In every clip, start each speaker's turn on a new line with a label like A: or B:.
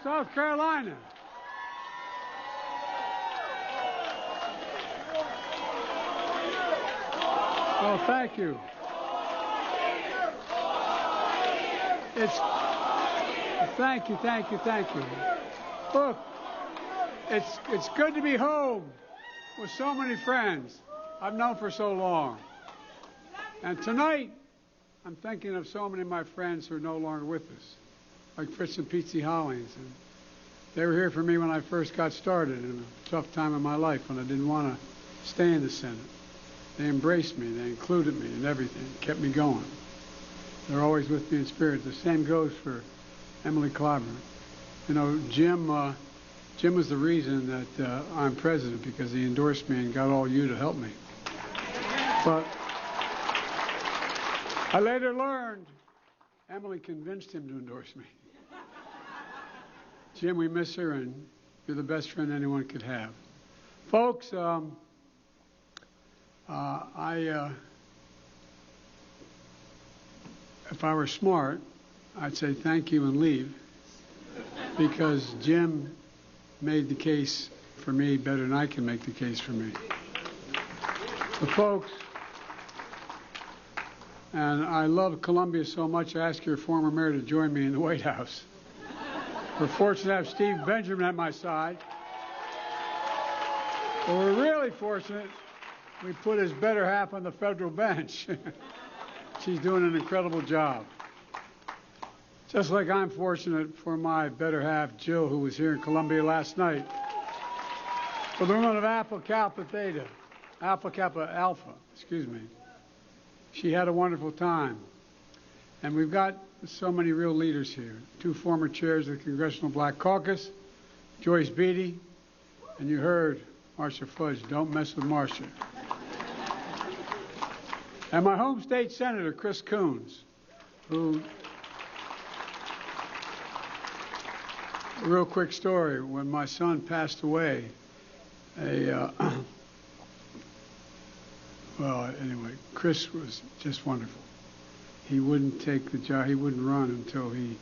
A: South Carolina. Well, thank you. Thank you. Look, it's good to be home with so many friends I've known for so long. And tonight, I'm thinking of so many of my friends who are no longer with us, like Fritz and Pete Hollings. And they were here for me when I first got started in a tough time in my life when I didn't want to stay in the Senate. They embraced me. They included me in everything, kept me going. They're always with me in spirit. The same goes for Emily Clyburn. You know, Jim was the reason that I'm president, because he endorsed me and got all you to help me. But I later learned Emily convinced him to endorse me. Jim, we miss her, and you're the best friend anyone could have. Folks, if I were smart, I'd say thank you and leave, because Jim made the case for me better than I can make the case for me. But folks, and I love Columbia so much, I asked your former mayor to join me in the White House. We're fortunate to have Steve Benjamin at my side. But we're really fortunate we put his better half on the federal bench. She's doing an incredible job. Just like I'm fortunate for my better half, Jill, who was here in Columbia last night. For the woman of Alpha Kappa Alpha, she had a wonderful time. And we've got so many real leaders here. 2 former chairs of the Congressional Black Caucus, Joyce Beatty, and you heard Marcia Fudge. Don't mess with Marcia. And my home state senator, Chris Coons, who, a real quick story, when my son passed away, well, anyway, Chris was just wonderful. He wouldn't take the job, he wouldn't run until he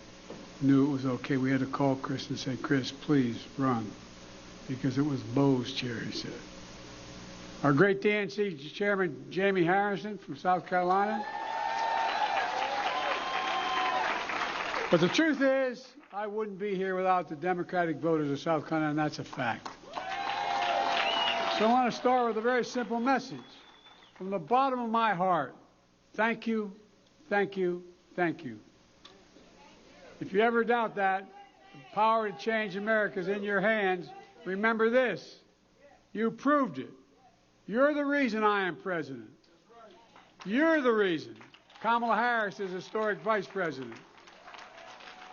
A: knew it was okay. We had to call Chris and say, Chris, please run, because it was Bo's chair, he said. Our great DNC Chairman, Jamie Harrison from South Carolina. But the truth is, I wouldn't be here without the Democratic voters of South Carolina, and that's a fact. So I want to start with a very simple message. From the bottom of my heart, thank you, thank you, thank you. If you ever doubt that, the power to change America is in your hands. Remember this, you proved it. You're the reason I am president. You're the reason Kamala Harris is historic vice president.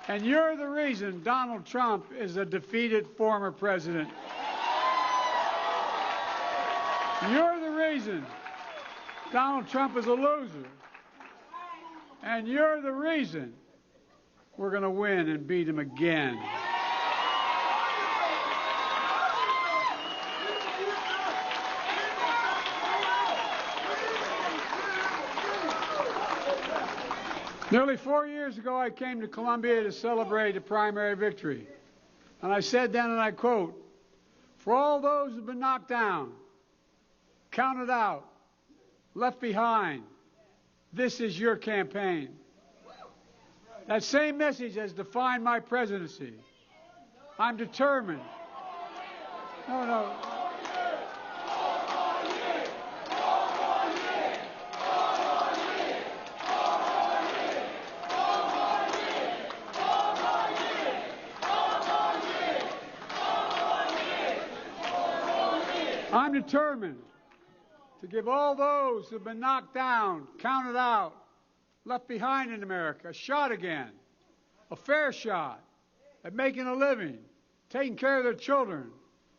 A: And you're the reason Donald Trump is a defeated former president. You're the reason Donald Trump is a loser. And you're the reason we're going to win and beat him again. Nearly 4 years ago, I came to Columbia to celebrate a primary victory. And I said then, and I quote, "For all those who've been knocked down, counted out, left behind, this is your campaign." That same message has defined my presidency. I'm determined. No. I'm determined to give all those who've been knocked down, counted out, left behind in America a shot again, a fair shot at making a living, taking care of their children,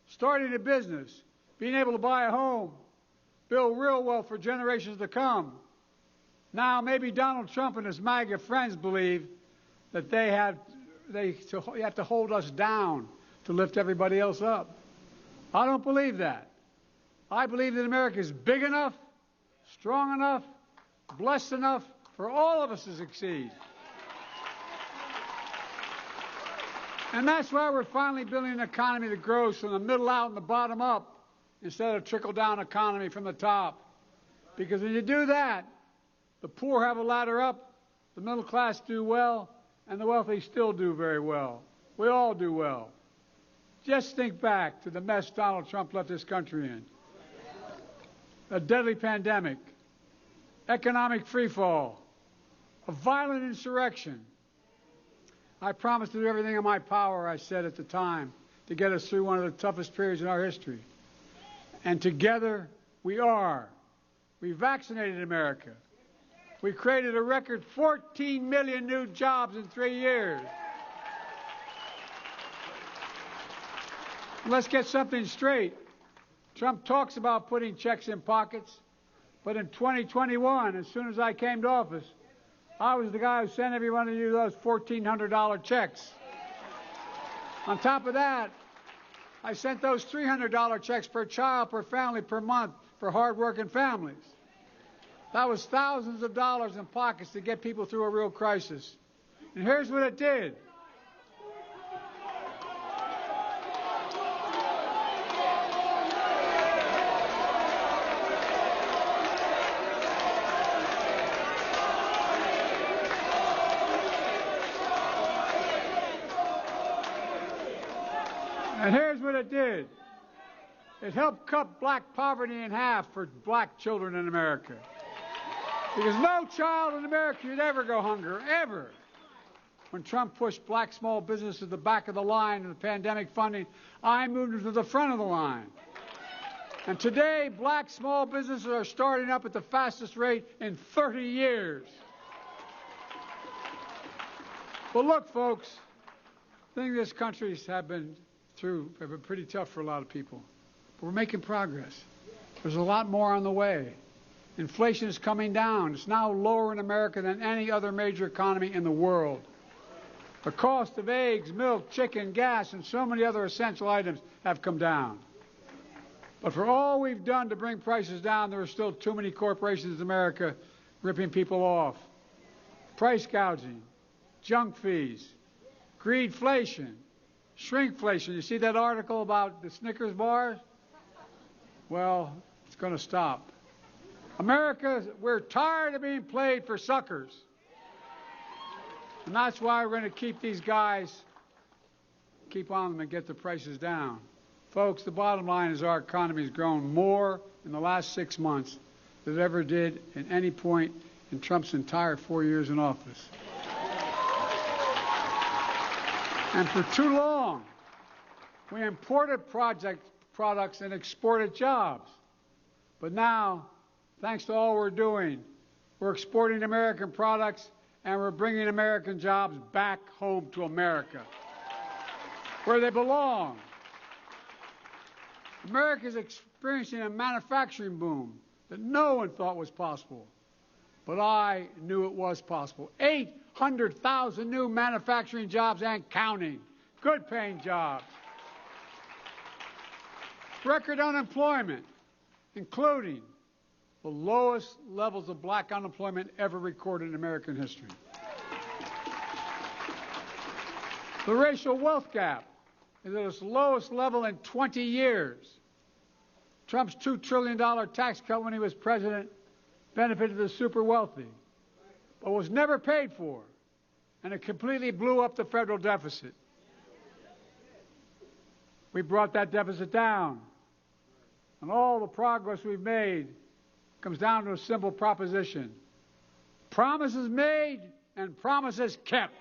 A: starting a business, being able to buy a home, build real wealth for generations to come. Now, maybe Donald Trump and his MAGA friends believe that they have to hold us down to lift everybody else up. I don't believe that. I believe that America is big enough, strong enough, blessed enough for all of us to succeed. And that's why we're finally building an economy that grows from the middle out and the bottom up instead of trickle-down economy from the top. Because when you do that, the poor have a ladder up, the middle class do well, and the wealthy still do very well. We all do well. Just think back to the mess Donald Trump left this country in. A deadly pandemic, economic freefall, a violent insurrection. I promised to do everything in my power, I said at the time, to get us through one of the toughest periods in our history. And together we are. We vaccinated America. We created a record 14 million new jobs in 3 years. Let's get something straight. Trump talks about putting checks in pockets, but in 2021, as soon as I came to office, I was the guy who sent every one of you those $1,400 checks. On top of that, I sent those $300 checks per child, per family, per month for hard-working families. That was thousands of dollars in pockets to get people through a real crisis. And here's what it did. And here's what it did. It helped cut black poverty in half for black children in America. Because no child in America should ever go hungry, ever. When Trump pushed black small business to the back of the line in the pandemic funding, I moved them to the front of the line. And today, black small businesses are starting up at the fastest rate in 30 years. But look, folks, things this country have been pretty tough for a lot of people. But we're making progress. There's a lot more on the way. Inflation is coming down. It's now lower in America than any other major economy in the world. The cost of eggs, milk, chicken, gas, and so many other essential items have come down. But for all we've done to bring prices down, there are still too many corporations in America ripping people off. Price gouging, junk fees, greedflation, shrinkflation. You see that article about the Snickers bars? Well, it's going to stop. America, we're tired of being played for suckers. And that's why we're going to keep these guys, keep on them and get the prices down. Folks, the bottom line is our economy has grown more in the last 6 months than it ever did at any point in Trump's entire 4 years in office. And for too long, we imported products and exported jobs. But now, thanks to all we're doing, we're exporting American products and we're bringing American jobs back home to America, where they belong. America is experiencing a manufacturing boom that no one thought was possible. But I knew it was possible. 800,000 new manufacturing jobs and counting. Good-paying jobs. Record unemployment, including the lowest levels of black unemployment ever recorded in American history. The racial wealth gap is at its lowest level in 20 years. Trump's $2 trillion tax cut when he was president benefited the super wealthy, but was never paid for, and it completely blew up the federal deficit. We brought that deficit down, and all the progress we've made comes down to a simple proposition. Promises made and promises kept.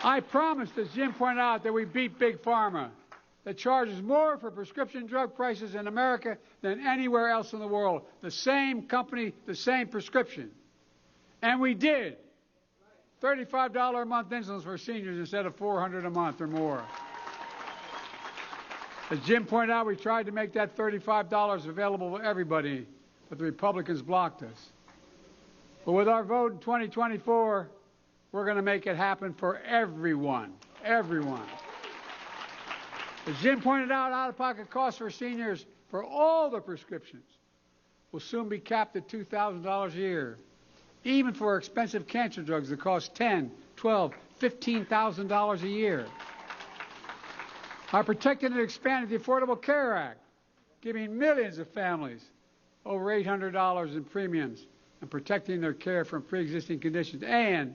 A: I promised, as Jim pointed out, that we beat Big Pharma, that charges more for prescription drug prices in America than anywhere else in the world. The same company, the same prescription. And we did. $35 a month insulin for seniors instead of $400 a month or more. As Jim pointed out, we tried to make that $35 available to everybody, but the Republicans blocked us. But with our vote in 2024, we're going to make it happen for everyone. Everyone. As Jim pointed out-of-pocket costs for seniors for all the prescriptions will soon be capped at $2,000 a year. even for expensive cancer drugs that cost $10,000, $12,000, $15,000 a year. I protected and expanded the Affordable Care Act, giving millions of families over $800 in premiums and protecting their care from pre-existing conditions. And,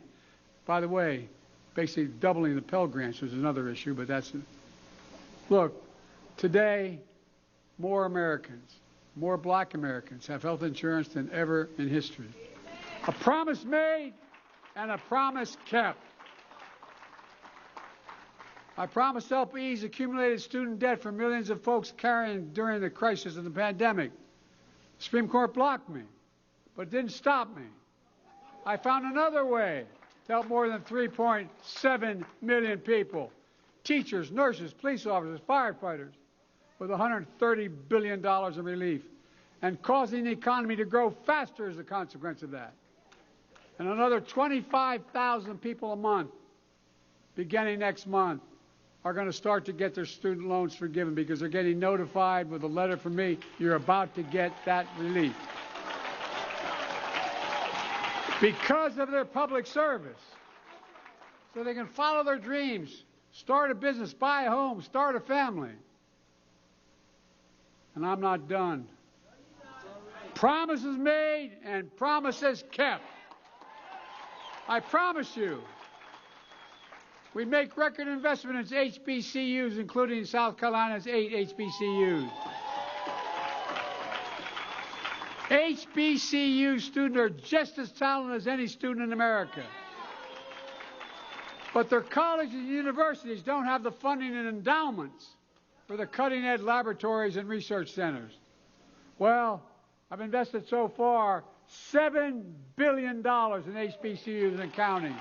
A: by the way, basically doubling the Pell Grants, which is another issue, but that's... Look, today, more Americans, more black Americans have health insurance than ever in history. A promise made and a promise kept. I promised to help ease accumulated student debt for millions of folks carrying during the crisis of the pandemic. The Supreme Court blocked me, but it didn't stop me. I found another way to help more than 3.7 million people, teachers, nurses, police officers, firefighters, with $130 billion in relief, and causing the economy to grow faster as a consequence of that. And another 25,000 people a month, beginning next month, are going to start to get their student loans forgiven because they're getting notified with a letter from me, you're about to get that relief. Because of their public service. So they can follow their dreams, start a business, buy a home, start a family. And I'm not done. Promises made and promises kept. I promise you, we make record investment in HBCUs, including South Carolina's 8 HBCUs. HBCU students are just as talented as any student in America. But their colleges and universities don't have the funding and endowments for the cutting-edge laboratories and research centers. Well, I've invested so far $7 billion in HBCUs and counting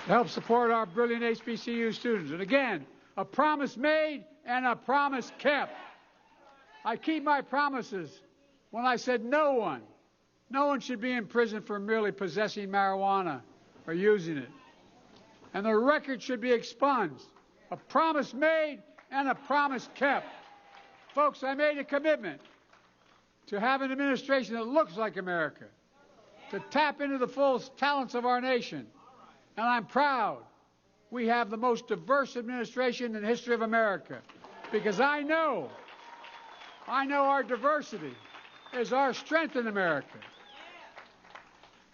A: to help support our brilliant HBCU students. And again, a promise made and a promise kept. I keep my promises when I said no one should be in prison for merely possessing marijuana or using it. And the record should be expunged. A promise made and a promise kept. Folks, I made a commitment to have an administration that looks like America, to tap into the full talents of our nation. And I'm proud we have the most diverse administration in the history of America, because I know our diversity is our strength in America.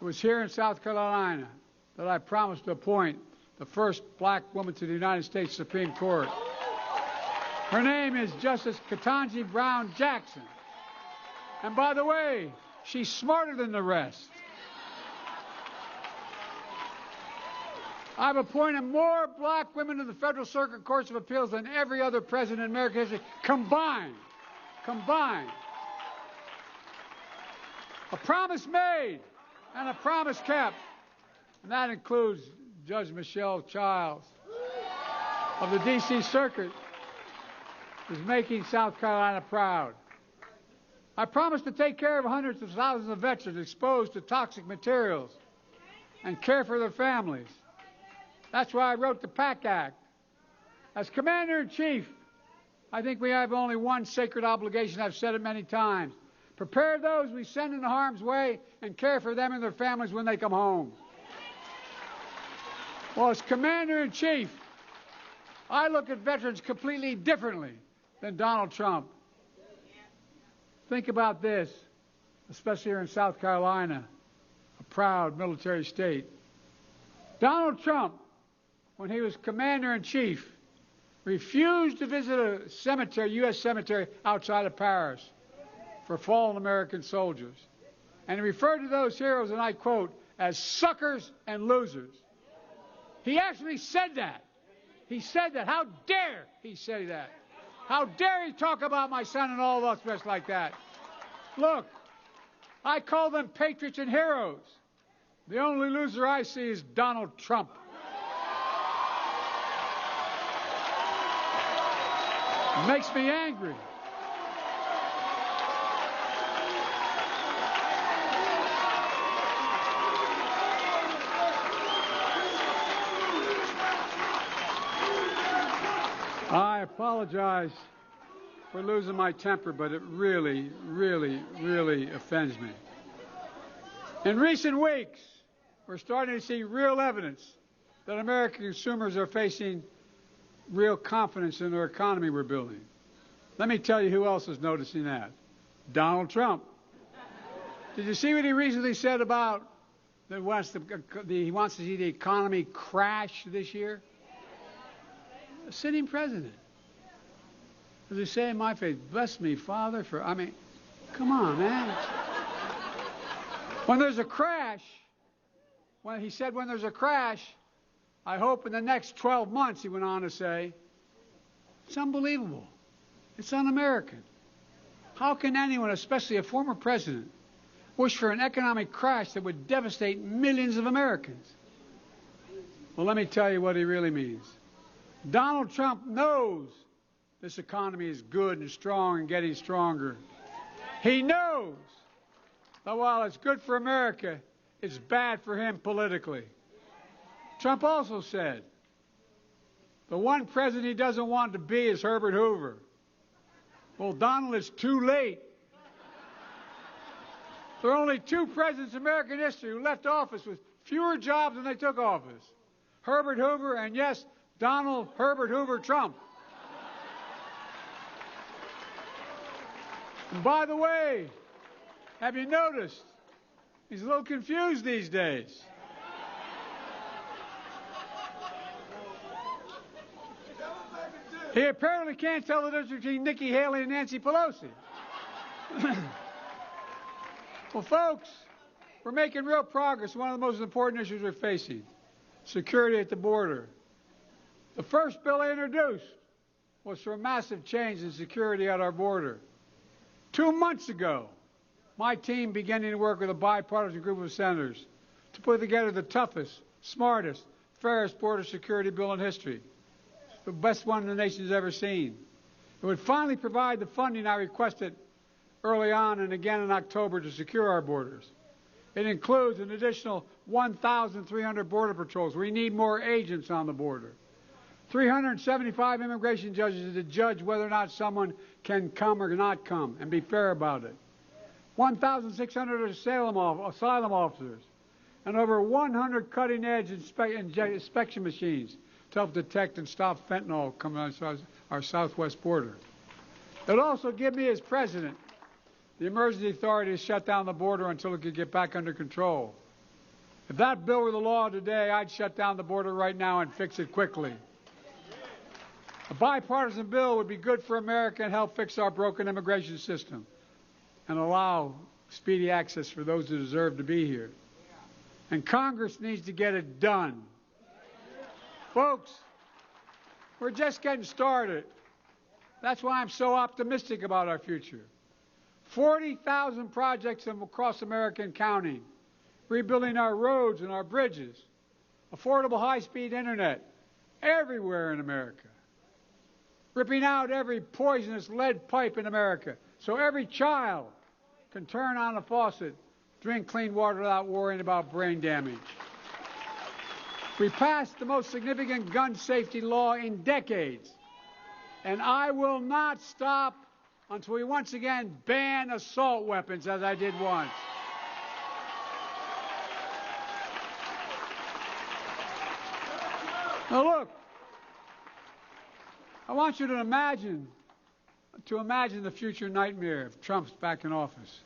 A: It was here in South Carolina that I promised to appoint the first black woman to the United States Supreme Court. Her name is Justice Ketanji Brown Jackson. And by the way, she's smarter than the rest. I've appointed more black women to the Federal Circuit Courts of Appeals than every other president in American history combined. A promise made and a promise kept. And that includes Judge Michelle Childs of the D.C. Circuit, who's making South Carolina proud. I promised to take care of hundreds of thousands of veterans exposed to toxic materials and care for their families. That's why I wrote the PAC Act. As Commander-in-Chief, I think we have only one sacred obligation. I've said it many times. Prepare those we send into harm's way and care for them and their families when they come home. Well, as Commander-in-Chief, I look at veterans completely differently than Donald Trump. Think about this, especially here in South Carolina, a proud military state. Donald Trump, when he was Commander-in-Chief, refused to visit a cemetery, U.S. cemetery outside of Paris for fallen American soldiers. And he referred to those heroes, and I quote, as suckers and losers. He actually said that. He said that. How dare he say that? How dare he talk about my son and all of us like that? Look, I call them patriots and heroes. The only loser I see is Donald Trump. It makes me angry. I apologize for losing my temper, but it really, really, really offends me. In recent weeks, we're starting to see real evidence that American consumers are facing real confidence in their economy we're building. Let me tell you who else is noticing that. Donald Trump. Did you see what he recently said about that he wants to see the economy crash this year? A sitting president. As they say in my faith, bless me, Father, come on, man. When there's a crash, when there's a crash, I hope in the next 12 months, he went on to say, it's unbelievable. It's un-American. How can anyone, especially a former president, wish for an economic crash that would devastate millions of Americans? Well, let me tell you what he really means. Donald Trump knows this economy is good and strong and getting stronger. He knows that while it's good for America, it's bad for him politically. Trump also said, the one president he doesn't want to be is Herbert Hoover. Well, Donald, it's too late. There are only two presidents in American history who left office with fewer jobs than they took office. Herbert Hoover and, yes, Donald Herbert Hoover Trump. And by the way, have you noticed he's a little confused these days? He apparently can't tell the difference between Nikki Haley and Nancy Pelosi. Well, folks, we're making real progress. One of the most important issues we're facing, security at the border. The first bill I introduced was for a massive change in security at our border. 2 months ago, my team began to work with a bipartisan group of senators to put together the toughest, smartest, fairest border security bill in history. The best one the nation's ever seen. It would finally provide the funding I requested early on and again in October to secure our borders. It includes an additional 1,300 border patrols. We need more agents on the border. 375 immigration judges to judge whether or not someone can come or not come and be fair about it. 1,600 asylum officers and over 100 cutting-edge inspection machines to help detect and stop fentanyl coming on our southwest border. It would also give me, as president, the emergency authority to shut down the border until it could get back under control. If that bill were the law today, I'd shut down the border right now and fix it quickly. A bipartisan bill would be good for America and help fix our broken immigration system and allow speedy access for those who deserve to be here. And Congress needs to get it done. Folks, we're just getting started. That's why I'm so optimistic about our future. 40,000 projects across America and counting, rebuilding our roads and our bridges, affordable high-speed internet everywhere in America, ripping out every poisonous lead pipe in America so every child can turn on a faucet, drink clean water without worrying about brain damage. We passed the most significant gun safety law in decades, and I will not stop until we once again ban assault weapons, as I did once. Now look, I want you to imagine the future nightmare if Trump's back in office.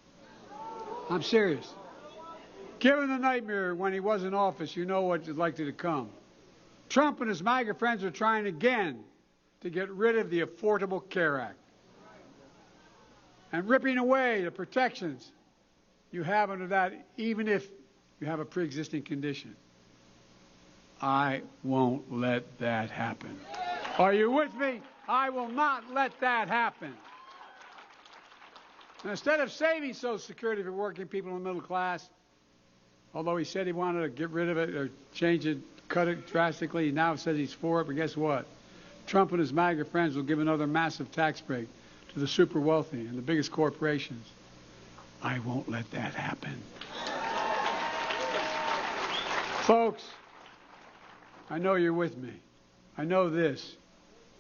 A: I'm serious. Given the nightmare when he was in office, you know what is likely to come. Trump and his MAGA friends are trying again to get rid of the Affordable Care Act and ripping away the protections you have under that, even if you have a pre-existing condition. I won't let that happen. Are you with me? I will not let that happen. And instead of saving Social Security for working people in the middle class, although he said he wanted to get rid of it or change it, cut it drastically, he now says he's for it, but guess what? Trump and his MAGA friends will give another massive tax break to the super wealthy and the biggest corporations. I won't let that happen. Folks, I know you're with me. I know this.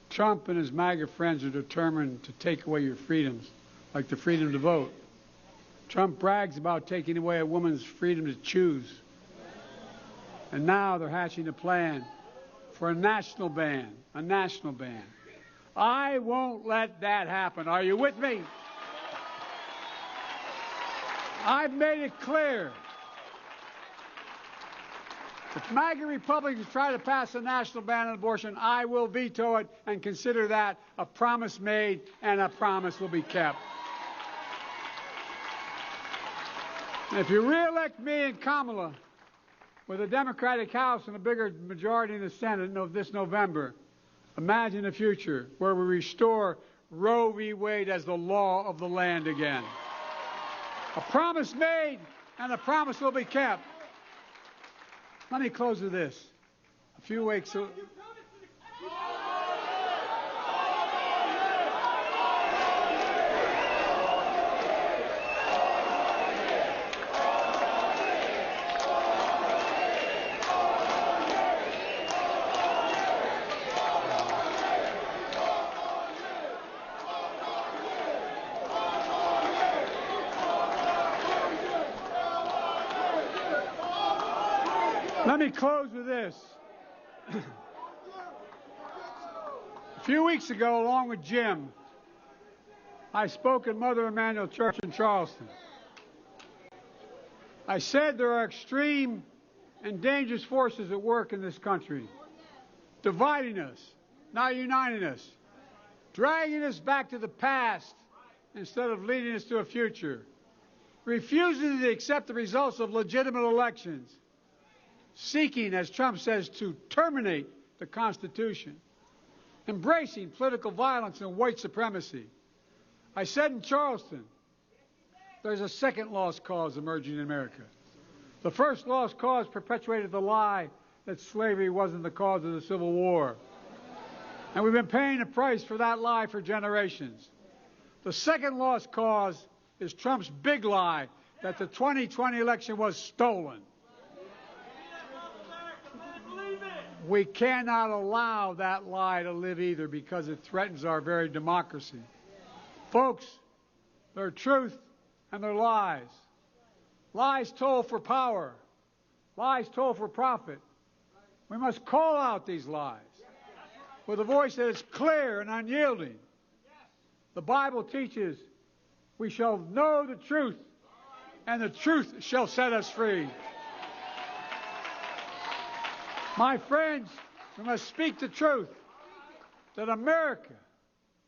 A: Trump and his MAGA friends are determined to take away your freedoms, like the freedom to vote. Trump brags about taking away a woman's freedom to choose. And now they're hatching a plan for a national ban. A national ban. I won't let that happen. Are you with me? I've made it clear. If MAGA Republicans try to pass a national ban on abortion, I will veto it and consider that a promise made and a promise will be kept. And if you re-elect me and Kamala with a Democratic House and a bigger majority in the Senate this November, imagine a future where we restore Roe v. Wade as the law of the land again. A promise made and a promise will be kept. Let me close with this. A few weeks ago. Let me close with this. A few weeks ago, along with Jim, I spoke at Mother Emanuel Church in Charleston. I said there are extreme and dangerous forces at work in this country, dividing us, not uniting us, dragging us back to the past instead of leading us to a future, refusing to accept the results of legitimate elections, seeking, as Trump says, to terminate the Constitution, embracing political violence and white supremacy. I said in Charleston, there's a second lost cause emerging in America. The first lost cause perpetuated the lie that slavery wasn't the cause of the Civil War. And we've been paying a price for that lie for generations. The second lost cause is Trump's big lie that the 2020 election was stolen. We cannot allow that lie to live either because it threatens our very democracy. Folks, they're truth and they're lies. Lies told for power. Lies told for profit. We must call out these lies with a voice that is clear and unyielding. The Bible teaches we shall know the truth and the truth shall set us free. My friends, we must speak the truth that in America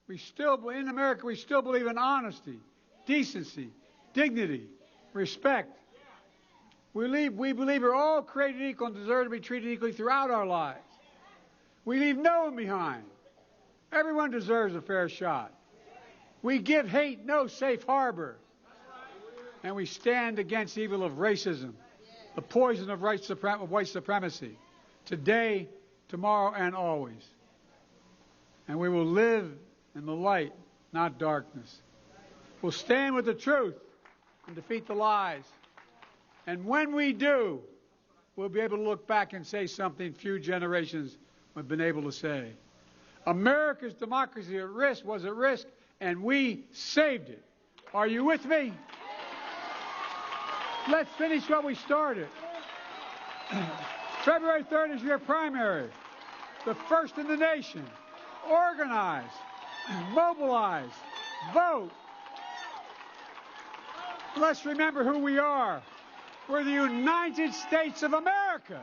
A: we still believe in honesty, decency, dignity, respect. We believe we're all created equal and deserve to be treated equally throughout our lives. We leave no one behind. Everyone deserves a fair shot. We give hate no safe harbor. And we stand against evil of racism, the poison of white supremacy, today, tomorrow, and always. And we will live in the light, not darkness. We'll stand with the truth and defeat the lies. And when we do, we'll be able to look back and say something few generations have been able to say. America's democracy was at risk, and we saved it. Are you with me? Let's finish what we started. February 3rd is your primary, the first in the nation. Organize, mobilize, vote. Let's remember who we are. We're the United States of America.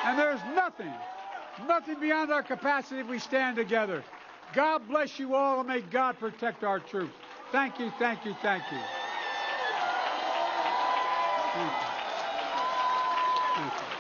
A: And there's nothing beyond our capacity if we stand together. God bless you all, and may God protect our troops. Thank you, thank you, thank you. Thank you. Thank you.